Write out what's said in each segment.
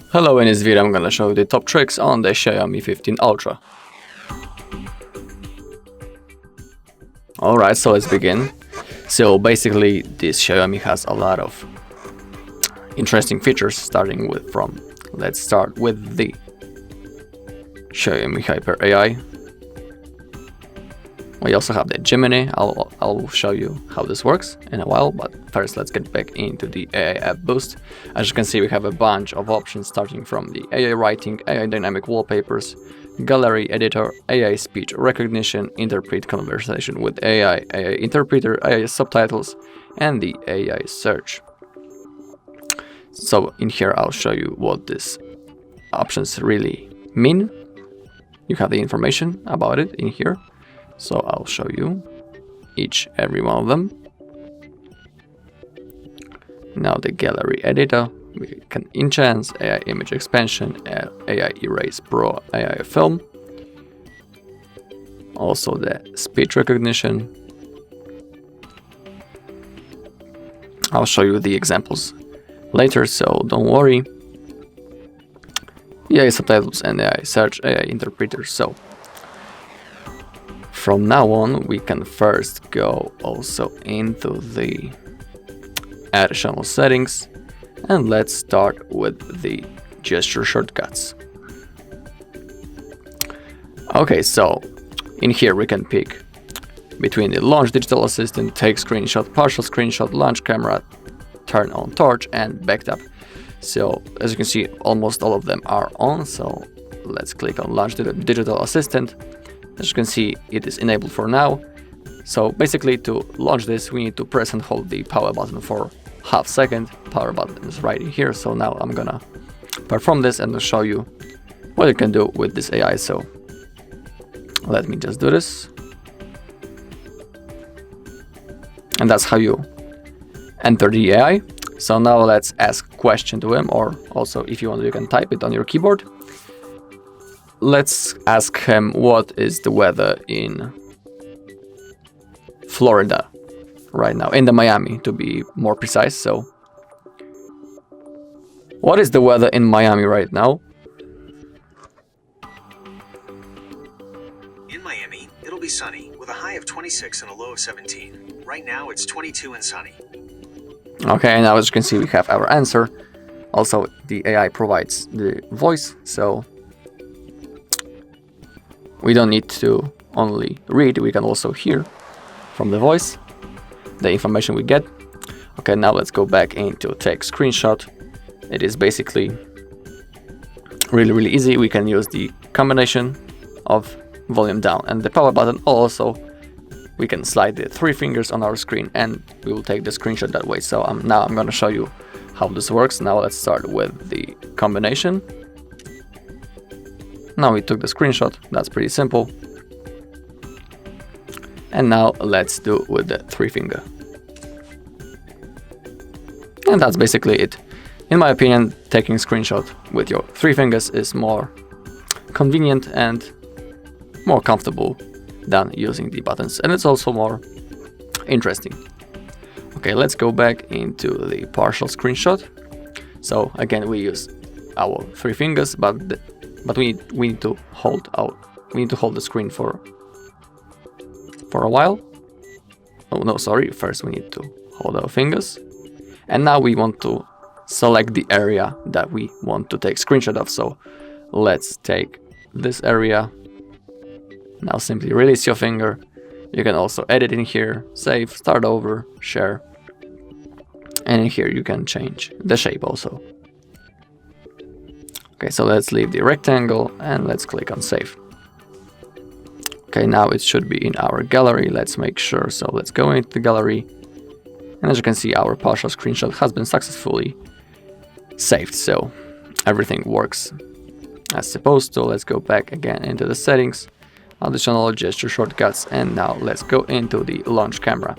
Hello, in this video I'm gonna show you the top tricks on the Xiaomi 15 Ultra. Alright, so let's begin. So basically this Xiaomi has a lot of interesting features let's start with the Xiaomi Hyper AI. We also have the Gemini. I'll show you how this works in a while, but first let's get back into the AI app boost. As you can see, we have a bunch of options starting from the AI writing, AI dynamic wallpapers, gallery editor, AI speech recognition, interpret conversation with AI, AI interpreter, AI subtitles, and the AI search. So in here I'll show you what these options really mean. You have the information about it in here. So I'll show you every one of them. Now the gallery editor, we can enhance AI image expansion, AI erase pro, AI film. Also the speech recognition. I'll show you the examples later, so don't worry. AI subtitles and AI search, AI interpreter. So from now on, we can first go also into the additional settings, and let's start with the gesture shortcuts. Okay, so in here we can pick between the launch digital assistant, take screenshot, partial screenshot, launch camera, turn on torch, and backtap. So as you can see, almost all of them are on, so let's click on launch digital assistant. As you can see, it is enabled for now. So basically to launch this, we need to press and hold the power button for half second. Power button is right in here. So now I'm gonna perform this and show you what you can do with this AI. So let me just do this. And that's how you enter the AI. So now let's ask a question to him, or also if you want, you can type it on your keyboard. Let's ask him what is the weather in Florida right now, in the Miami to be more precise. So what is the weather in Miami right now? In Miami, it'll be sunny with a high of 26 and a low of 17. Right now it's 22 and sunny. Okay, now as you can see, we have our answer. Also, the AI provides the voice, so we don't need to only read, we can also hear from the voice the information we get. Okay, now let's go back into take screenshot. It is basically really easy. We can use the combination of volume down and the power button. Also, we can slide the 3 fingers on our screen and we will take the screenshot that way. So now I'm gonna show you how this works. Now let's start with the combination. Now we took the screenshot, that's pretty simple. And now let's do with the 3 finger. And that's basically it. In my opinion, taking screenshot with your 3 fingers is more convenient and more comfortable than using the buttons. And it's also more interesting. Okay, let's go back into the partial screenshot. So again, we use our 3 fingers, but we need to hold the screen for a while. Oh no, sorry. First we need to hold our fingers, and now we want to select the area that we want to take screenshot of. So let's take this area. Now simply release your finger. You can also edit in here, save, start over, share, and in here you can change the shape also. Okay, so let's leave the rectangle and let's click on save. Okay, now it should be in our gallery. Let's make sure. So let's go into the gallery. And as you can see, our partial screenshot has been successfully saved. So everything works as supposed to. Let's go back again into the settings, additional gesture shortcuts, and now let's go into the launch camera.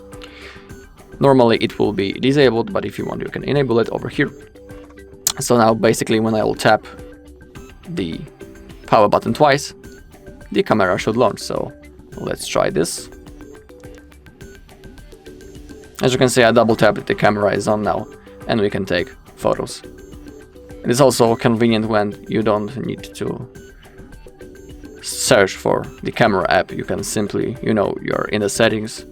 Normally it will be disabled, but if you want, you can enable it over here. So now basically when I will tap the power button twice, the camera should launch. So let's try this. As you can see, I double tap it, the camera is on now, and we can take photos. It is also convenient when you don't need to search for the camera app. You can simply, you're in the settings,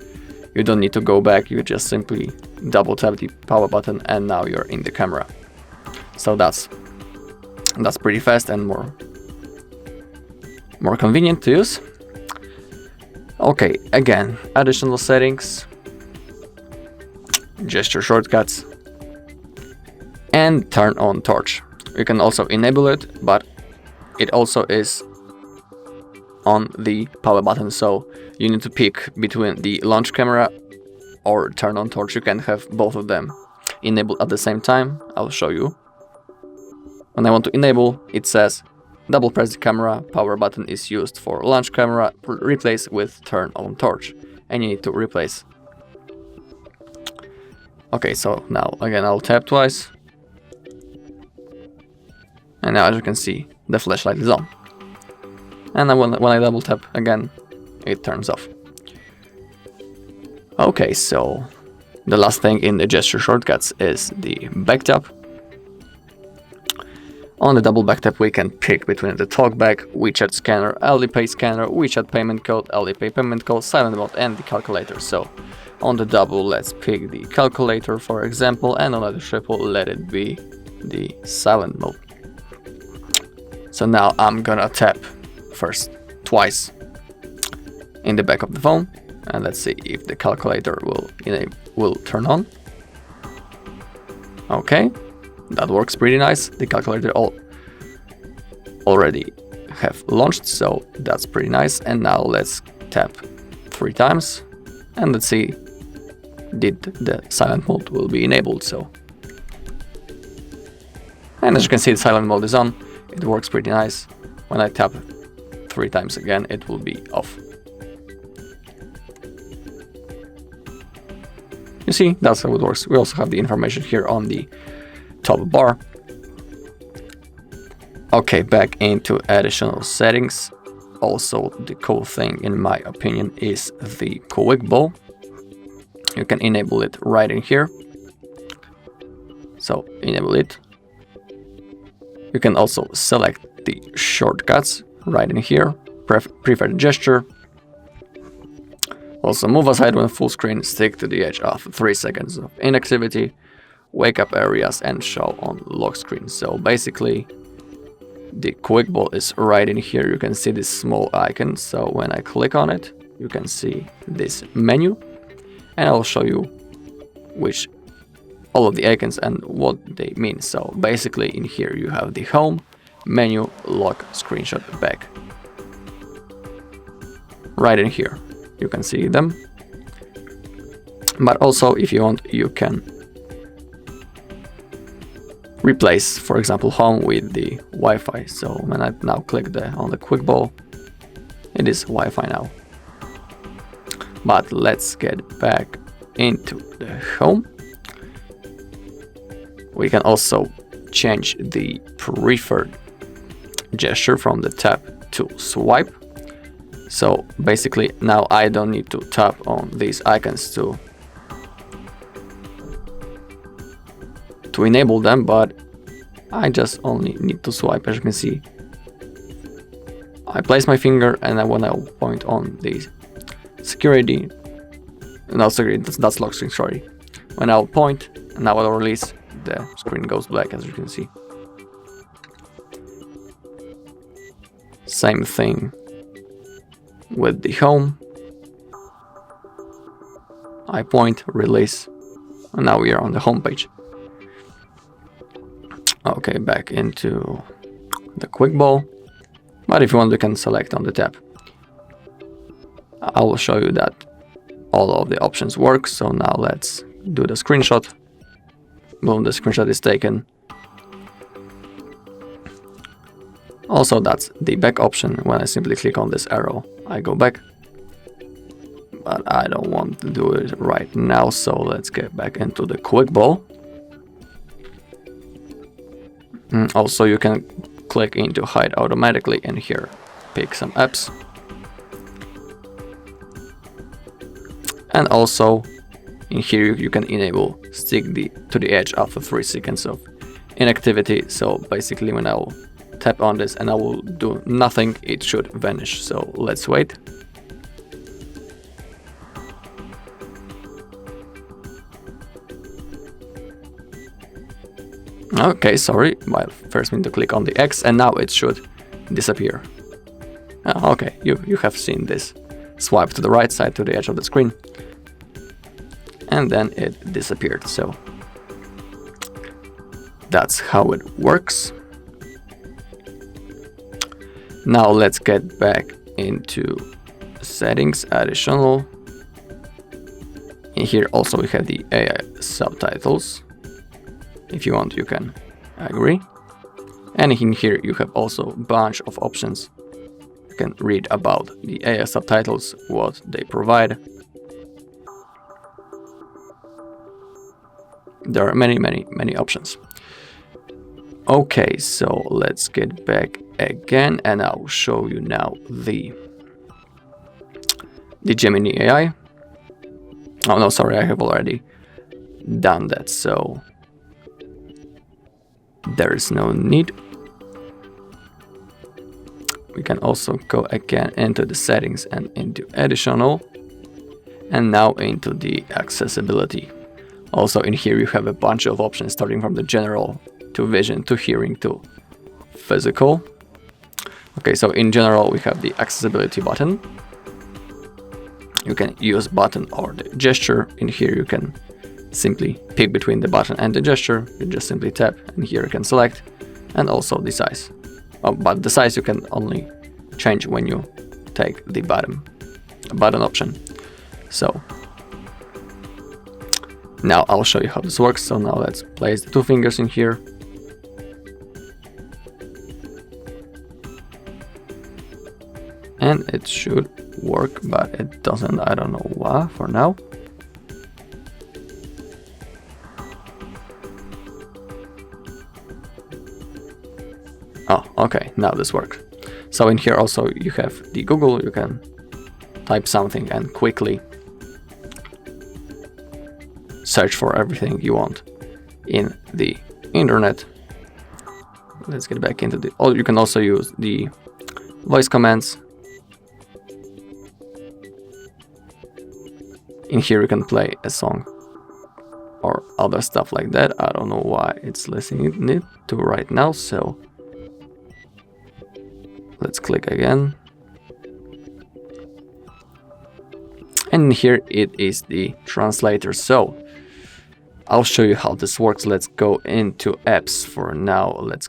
you don't need to go back, you just simply double tap the power button and now you're in the camera. So that's pretty fast and more convenient to use. Okay, again, additional settings, gesture shortcuts, and turn on torch. You can also enable it, but it also is on the power button, so you need to pick between the launch camera or turn on torch. You can have both of them enabled at the same time. I'll show you. When I want to enable, it says double press the camera, power button is used for launch camera, replace with turn on torch, and you need to replace. Okay, so now again I'll tap twice, and now as you can see the flashlight is on. And then when I double tap again, it turns off. Okay, so the last thing in the gesture shortcuts is the back tap. On the double back tap we can pick between the talkback, WeChat scanner, Alipay scanner, WeChat payment code, Alipay payment code, silent mode, and the calculator. So on the double, let's pick the calculator for example, and on the triple, let it be the silent mode. So now I'm gonna tap first twice in the back of the phone, and let's see if the calculator will turn on. Okay, that works pretty nice. The calculator already have launched, so that's pretty nice. And now let's tap 3 times and let's see did the silent mode will be enabled. So, and as you can see, the silent mode is on. It works pretty nice. When I tap 3 times again, it will be off. You see, that's how it works. We also have the information here on the top bar. Okay, back into additional settings. Also, the cool thing in my opinion is the quick ball. You can enable it right in here. So enable it. You can also select the shortcuts right in here. Preferred gesture. Also move aside when full screen, stick to the edge after 3 seconds of inactivity, wake up areas, and show on lock screen. So basically the quick ball is right in here. You can see this small icon. So when I click on it, you can see this menu, and I'll show you all of the icons and what they mean. So basically in here you have the home, menu, lock, screenshot, back. Right in here you can see them. But also if you want, you can replace, for example, home with the Wi-Fi. So when I now click on the quick ball, it is Wi-Fi now. But let's get back into the home. We can also change the preferred gesture from the tap to swipe. So basically now I don't need to tap on these icons to enable them, but I just only need to swipe. As you can see, I place my finger and then when I point on the security, that's lock screen, sorry. When I'll point and now I'll release, the screen goes black, as you can see. Same thing with the home. I point, release, and now we are on the home page. Okay, back into the quick ball. But if you want, you can select on the tab. I will show you that all of the options work. So now let's do the screenshot. Boom, the screenshot is taken. Also, that's the back option. When I simply click on this arrow, I go back. But I don't want to do it right now, so let's get back into the quick ball. Also, you can click into hide automatically and here pick some apps. And also in here you can enable stick to the edge after 3 seconds of inactivity. So basically when I will tap on this and I will do nothing, it should vanish. So let's wait. Okay, sorry, well, first we need to click on the X and now it should disappear. Okay, you have seen this. Swipe to the right side to the edge of the screen and then it disappeared. So that's how it works. Now let's get back into settings, additional. In here also we have the AI subtitles. If you want, you can agree. And in here you have also a bunch of options. You can read about the AI subtitles, what they provide. There are many options. Okay, so let's get back again and I'll show you now the Gemini AI. Oh no, sorry, I have already done that, so there is no need. We can also go again into the settings and into additional and now into the accessibility. Also in here you have a bunch of options starting from the general to vision to hearing to physical. Okay, so in general we have the accessibility button. You can use button or the gesture. In here you can simply pick between the button and the gesture. You just simply tap and here you can select, and also the size. But the size you can only change when you take the button option. So now I'll show you how this works. So now let's place the 2 fingers in here. And it should work, but it doesn't. I don't know why for now. Oh, okay, now this works. So in here also you have the Google. You can type something and quickly search for everything you want in the internet. Let's get back into the... Oh, you can also use the voice commands. In here you can play a song or other stuff like that. I don't know why it's listening it to right now, so let's click again. And here it is the translator. So I'll show you how this works. Let's go into apps for now. Let's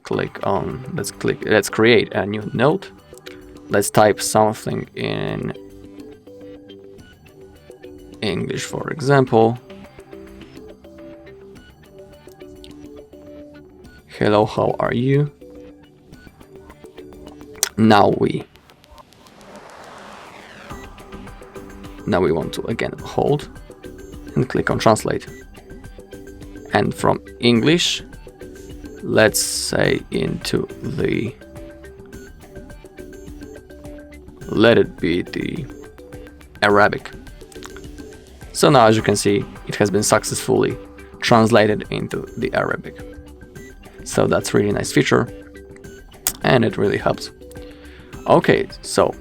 create a new note. Let's type something in English, for example. Hello, how are you? Now we want to again hold and click on translate. And from English, let's say into the, let it be the Arabic. So now, as you can see, it has been successfully translated into the Arabic. So that's really nice feature and it really helps. Okay, so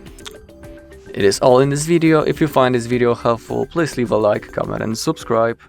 it is all in this video. If you find this video helpful, please leave a like, comment and subscribe.